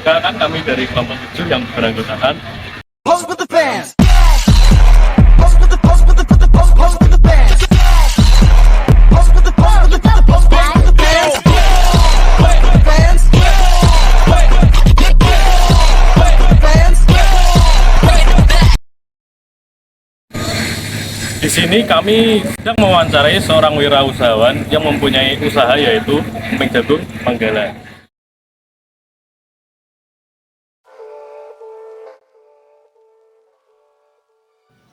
Kan kami dari kelompok 7 yang beranggotakan Pose with the fans. Pose with the pose with the pose with the fans. Pose with the pose with the pose with the fans. Pose with the fans. Fans. di sini kami sedang mewawancarai seorang wirausahawan yang mempunyai usaha yaitu emping jagung Manggala.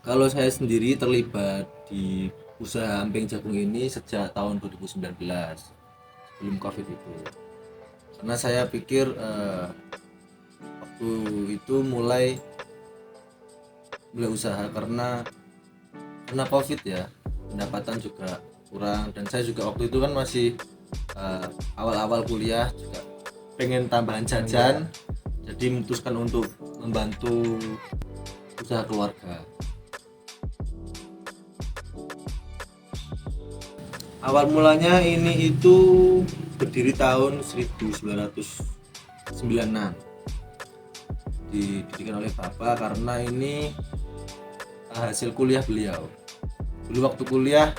Kalau saya sendiri terlibat di usaha emping jagung ini sejak tahun 2019 sebelum COVID itu. Karena saya pikir waktu itu mulai usaha karena COVID ya, pendapatan juga kurang, dan saya juga waktu itu kan masih awal-awal kuliah, juga pengen tambahan jajan, jadi memutuskan untuk membantu usaha keluarga. Awal mulanya ini itu berdiri tahun 1996, didirikan oleh bapak karena ini hasil kuliah beliau. Dulu waktu kuliah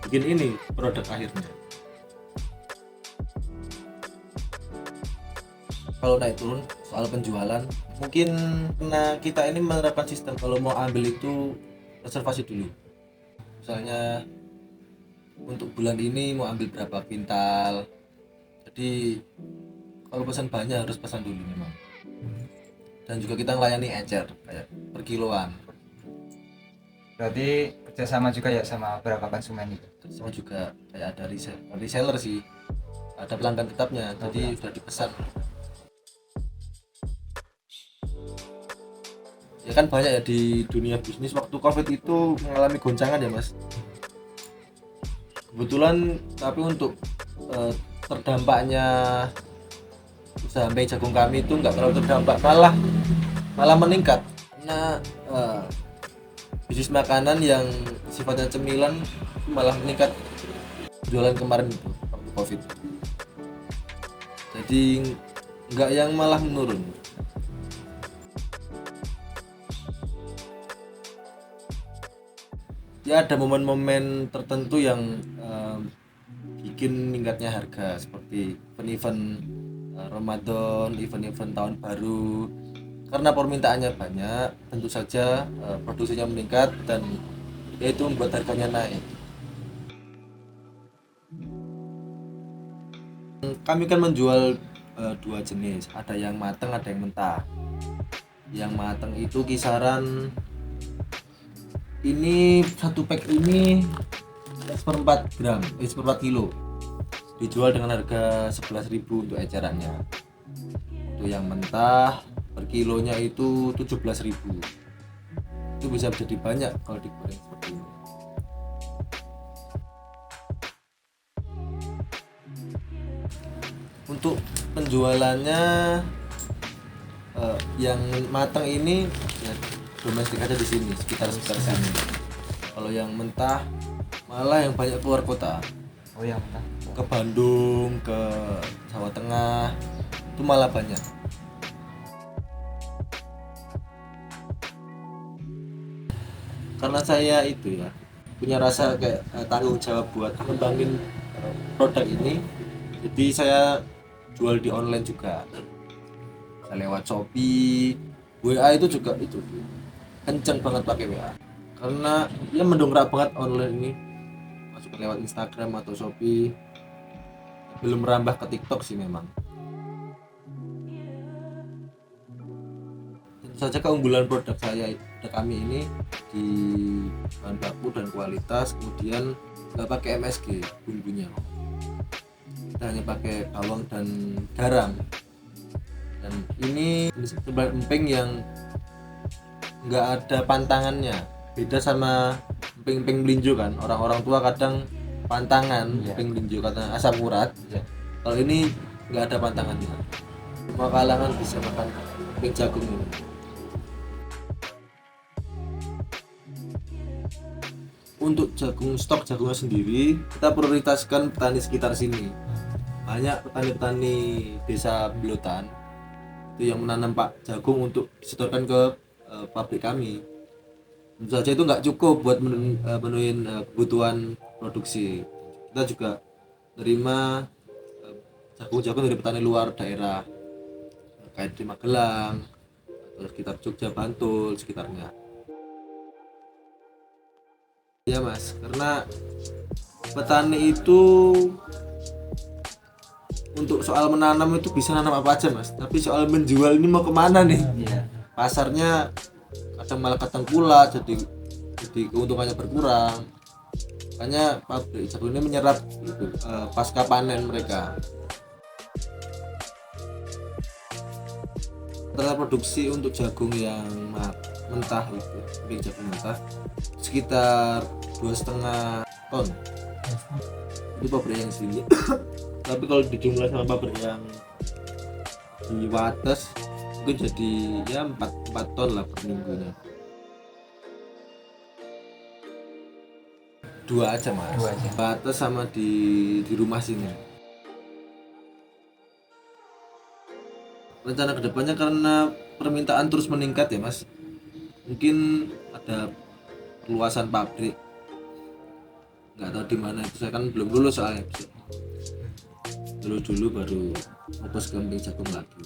bikin ini produk akhirnya. Kalau naik turun soal penjualan, mungkin karena kita ini menerapkan sistem kalau mau ambil itu reservasi dulu. Misalnya untuk bulan ini mau ambil berapa kintal. Jadi kalau pesan banyak harus pesan dulu memang. Dan juga kita melayani encer kayak per kiloan. Berarti kerjasama juga ya sama beberapa konsumen itu. Sama juga kayak ada reseller sih, ada pelanggan tetapnya, jadi sudah dipesan. Ya kan banyak ya di dunia bisnis waktu COVID itu mengalami goncangan ya mas. Kebetulan tapi untuk terdampaknya usaha emping jagung kami itu nggak terlalu terdampak, malah meningkat karena bisnis makanan yang sifatnya cemilan malah meningkat jualan kemarin itu waktu COVID. Jadi nggak yang malah menurun. Ya ada momen-momen tertentu yang bikin meningkatnya harga, seperti event-event Ramadan, event-event tahun baru. Karena permintaannya banyak, tentu saja produksinya meningkat dan itu membuat harganya naik. Kami kan menjual dua jenis, ada yang matang, ada yang mentah. Yang matang itu kisaran ini satu pack ini seperempat kilo, dijual dengan harga 11.000 untuk ecerannya. Untuk yang mentah per kilonya itu 17.000. Itu bisa jadi banyak kalau digoreng seperti ini. Untuk penjualannya yang matang ini ya domestik aja di sini, sekitar sini. Kalau yang mentah malah yang banyak keluar kota. Oh yang mentah. Ke Bandung, ke Jawa Tengah itu malah banyak. Karena saya itu ya punya rasa kayak tanggung jawab buat ngembangin produk ini, jadi saya jual di online juga. Saya lewat Shopee, WA itu juga itu kenceng banget pakai WA karena dia mendongkrak banget online ini, masuk lewat Instagram atau Shopee. Belum merambah ke TikTok sih memang. Tentu saja keunggulan produk kami ini di bahan baku dan kualitas, kemudian nggak pakai MSG bumbunya, kita hanya pakai bawang dan garam. Dan ini sebelah emping yang nggak ada pantangannya, beda sama emping melinjo kan, orang-orang tua kadang pantangan emping melinjo karena asam urat. Kalau ini nggak ada pantangannya, semua kalangan bisa makan emping jagung ini. Untuk stok jagungnya sendiri kita prioritaskan petani sekitar sini. Banyak petani-petani desa Belotan itu yang menanam pak jagung untuk disetorkan ke pabrik kami. Tentu saja itu nggak cukup buat menuhin kebutuhan produksi. Kita juga menerima jagung-jagung dari petani luar daerah kayak di Magelang atau sekitar Jogja, Bantul sekitarnya. Ya mas, karena petani itu untuk soal menanam itu bisa nanam apa aja mas, tapi soal menjual ini mau kemana nih? Iya. Pasarnya kadang malah ketengkulak, jadi keuntungannya berkurang. Makanya pabrik jagung ini menyerap itu pasca panen mereka. Total produksi untuk jagung yang mentah itu, jagung mentah sekitar 2,5 ton. Itu pabrik yang sini. Tapi kalau dijumlah sama pabrik yang di Wates itu jadi ya 4 ton lah per minggunya. 2 aja mas. 2 aja. Wates sama di rumah sini. Rencana kedepannya karena permintaan terus meningkat ya mas, mungkin ada perluasan pabrik. Nggak tahu di mana itu, saya kan belum lulus soalnya. Dulu baru fokus ke emping jagung lagi.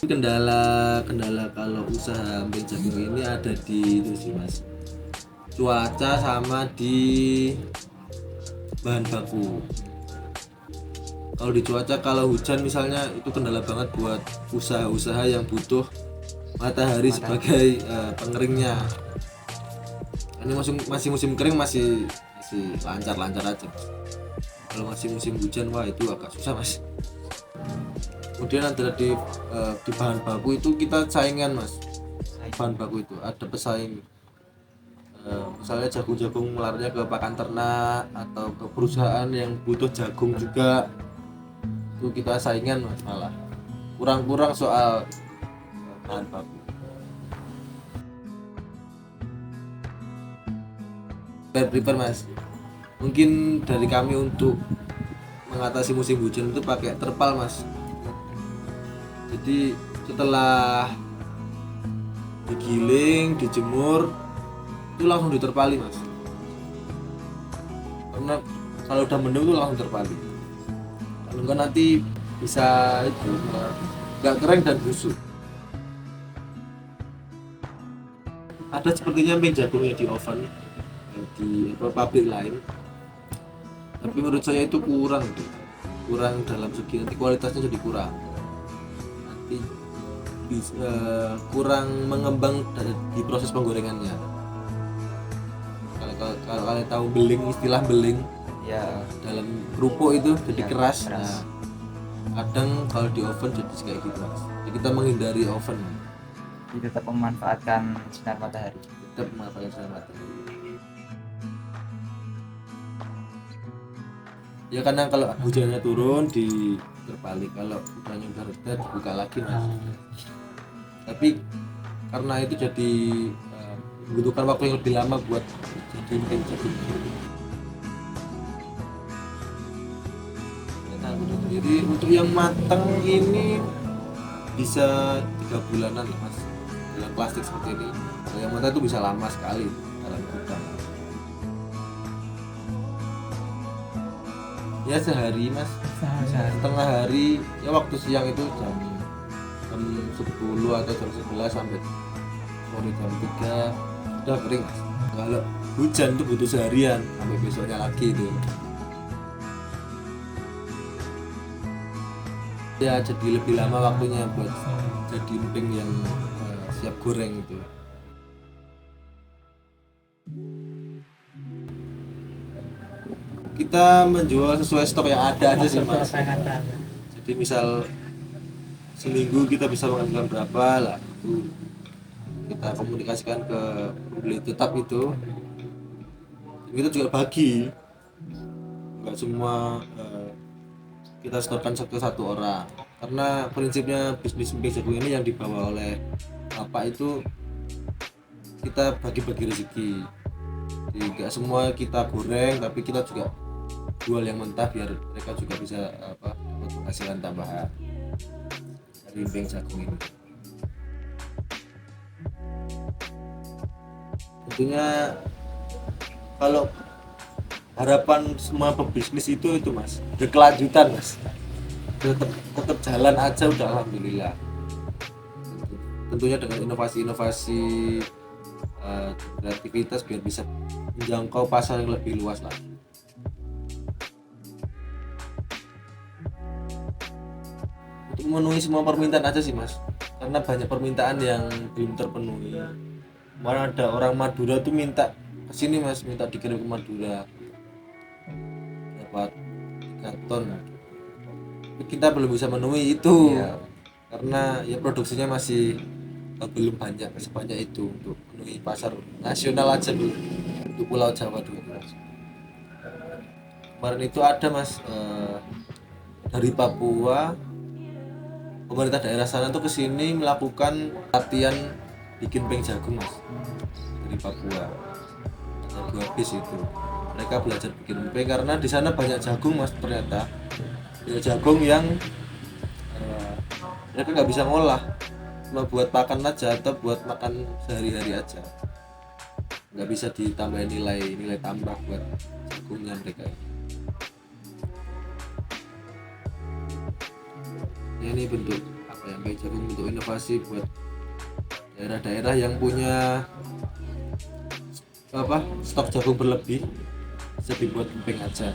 Kendala kalau usaha emping jagung ini ada di itu sih mas, cuaca sama di bahan baku. Kalau di cuaca, kalau hujan misalnya itu kendala banget buat usaha-usaha yang butuh matahari sebagai pengeringnya. Ini masih musim kering masih lancar-lancar aja. Kalau masih musim hujan wah itu agak susah mas. Kemudian antara di bahan baku itu kita saingan mas. Bahan baku itu ada pesaing. Misalnya jagung-jagung melarnya ke pakan ternak atau ke perusahaan yang butuh jagung juga, itu kita saingan mas, malah kurang soal bahan baku. Prepare mas, mungkin dari kami untuk mengatasi musim hujan itu pakai terpal mas. Jadi setelah digiling, dijemur itu langsung diterpali mas, karena kalau udah mendung itu langsung terpali. Kalau enggak nanti bisa itu nggak kering dan busuk. Ada sepertinya emping jagungnya di oven di pabrik lain, tapi menurut saya itu kurang dalam segi nanti kualitasnya jadi kurang, nanti kurang mengembang di proses penggorengannya. Kalau kalian tahu beling, istilah beling Ya, dalam kerupuk itu jadi ya, keras. keras. Nah, kadang kalau di oven jadi kayak gitu mas. Jadi kita menghindari oven, Jadi tetap memanfaatkan sinar matahari. tetap memanfaatkan sinar matahari. Ya karena kalau hujannya turun diterbalik, kalau hujannya udah reda dibuka lagi mas. Tapi karena itu jadi membutuhkan waktu yang lebih lama buat jadi emping jagung. Jadi untuk yang matang ini bisa 3 bulanan lah mas, dalam plastik seperti ini. Kalau yang matang itu bisa lama sekali dalam gudang. Ya sehari mas, setengah hari. Ya waktu siang itu jam 10 atau jam 11 sampai sore jam 3 udah kering mas. Kalau hujan itu butuh seharian sampai besoknya lagi itu. Ya jadi lebih lama waktunya buat jadi emping yang siap goreng itu. Kita menjual sesuai stok yang ada aja sih mas. Jadi misal seminggu kita bisa menghasilkan berapa lah, itu kita komunikasikan ke pembeli tetap itu. Kita juga bagi, nggak semua kita setorkan ke satu orang, karena prinsipnya bisnis emping jagung ini yang dibawa oleh bapak itu kita bagi-bagi rezeki. Jadi nggak semua kita goreng, tapi kita juga jual yang mentah biar mereka juga bisa dapat untuk penghasilan tambahan dari emping jagung ini. Tentunya kalau harapan semua pebisnis itu Mas, berkelanjutan Mas, tetap jalan aja udah alhamdulillah. Tentunya dengan inovasi-inovasi kreativitas biar bisa menjangkau pasar yang lebih luas lagi. Untuk memenuhi semua permintaan aja sih Mas, karena banyak permintaan yang belum terpenuhi. Kemarin ada orang Madura tuh minta kesini Mas, minta dikirim ke Madura dapat 3 ton. Tapi kita belum bisa memenuhi itu. Iya. Karena ya produksinya masih belum banyak sebanyak itu untuk memenuhi pasar nasional aja dulu untuk Pulau Jawa dulu Mas. Kemarin itu ada Mas dari Papua, pemerintah daerah sana tuh kesini melakukan latihan bikin peng jagung Mas, dari Papua. Ada 2 bis itu, mereka belajar bikin peng karena di sana banyak jagung Mas, ternyata banyak jagung yang mereka nggak bisa ngolah, cuma buat pakan aja atau buat makan sehari-hari aja, nggak bisa ditambahin nilai tambah buat jagungnya mereka. Ini bentuk apa yang kayak jagung, bentuk inovasi buat daerah-daerah yang punya stok jagung berlebih, bisa dibuat emping aja.